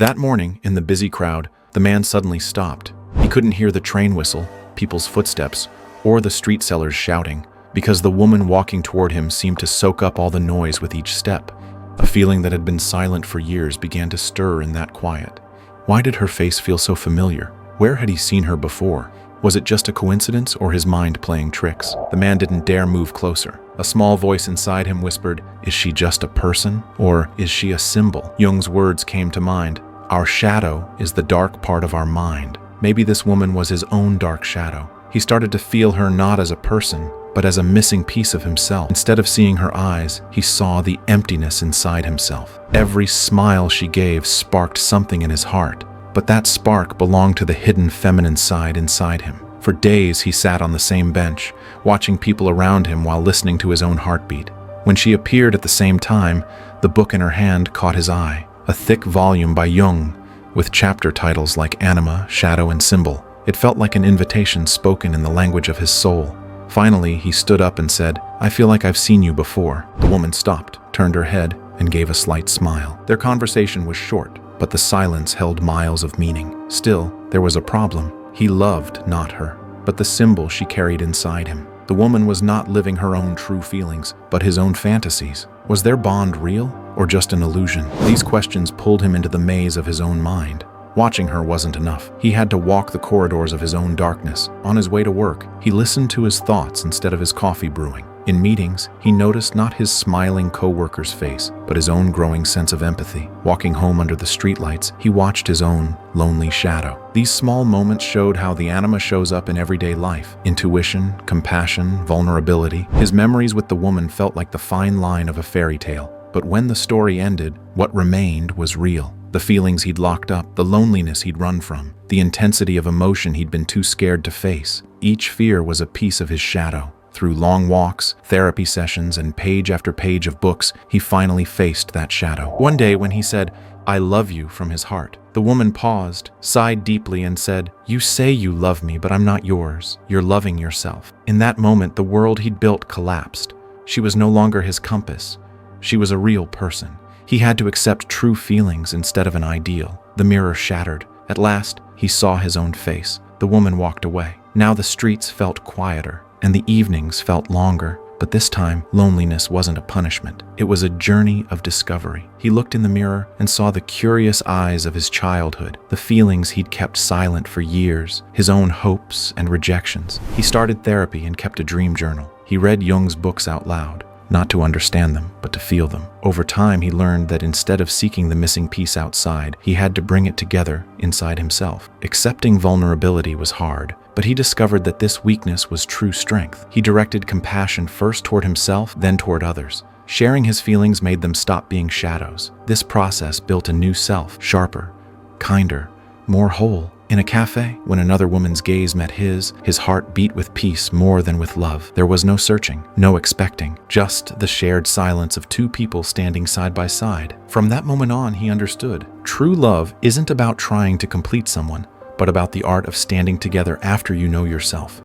That morning, in the busy crowd, the man suddenly stopped. He couldn't hear the train whistle, people's footsteps, or the street sellers shouting, because the woman walking toward him seemed to soak up all the noise with each step. A feeling that had been silent for years began to stir in that quiet. Why did her face feel so familiar? Where had he seen her before? Was it just a coincidence or his mind playing tricks? The man didn't dare move closer. A small voice inside him whispered, "Is she just a person? Or is she a symbol?" Jung's words came to mind. Our shadow is the dark part of our mind. Maybe this woman was his own dark shadow. He started to feel her not as a person, but as a missing piece of himself. Instead of seeing her eyes, he saw the emptiness inside himself. Every smile she gave sparked something in his heart, but that spark belonged to the hidden feminine side inside him. For days he sat on the same bench, watching people around him while listening to his own heartbeat. When she appeared at the same time, the book in her hand caught his eye, a thick volume by Jung, with chapter titles like Anima, Shadow, and Symbol. It felt like an invitation spoken in the language of his soul. Finally, he stood up and said, "I feel like I've seen you before." The woman stopped, turned her head, and gave a slight smile. Their conversation was short, but the silence held miles of meaning. Still, there was a problem. He loved not her, but the symbol she carried inside him. The woman was not living her own true feelings, but his own fantasies. Was their bond real, or just an illusion? These questions pulled him into the maze of his own mind. Watching her wasn't enough. He had to walk the corridors of his own darkness. On his way to work, he listened to his thoughts instead of his coffee brewing. In meetings, he noticed not his smiling co-worker's face, but his own growing sense of empathy. Walking home under the streetlights, he watched his own lonely shadow. These small moments showed how the anima shows up in everyday life. Intuition, compassion, vulnerability. His memories with the woman felt like the fine line of a fairy tale. But when the story ended, what remained was real. The feelings he'd locked up, the loneliness he'd run from, the intensity of emotion he'd been too scared to face. Each fear was a piece of his shadow. Through long walks, therapy sessions, and page after page of books, he finally faced that shadow. One day when he said, "I love you," from his heart, the woman paused, sighed deeply, and said, "You say you love me, but I'm not yours. You're loving yourself." In that moment, the world he'd built collapsed. She was no longer his compass. She was a real person. He had to accept true feelings instead of an ideal. The mirror shattered. At last, he saw his own face. The woman walked away. Now the streets felt quieter, and the evenings felt longer. But this time, loneliness wasn't a punishment. It was a journey of discovery. He looked in the mirror and saw the curious eyes of his childhood, the feelings he'd kept silent for years, his own hopes and rejections. He started therapy and kept a dream journal. He read Jung's books out loud, not to understand them, but to feel them. Over time, he learned that instead of seeking the missing piece outside, he had to bring it together inside himself. Accepting vulnerability was hard, but he discovered that this weakness was true strength. He directed compassion first toward himself, then toward others. Sharing his feelings made them stop being shadows. This process built a new self, sharper, kinder, more whole. In a cafe, when another woman's gaze met his heart beat with peace more than with love. There was no searching, no expecting, just the shared silence of two people standing side by side. From that moment on, he understood. True love isn't about trying to complete someone, but about the art of standing together after you know yourself.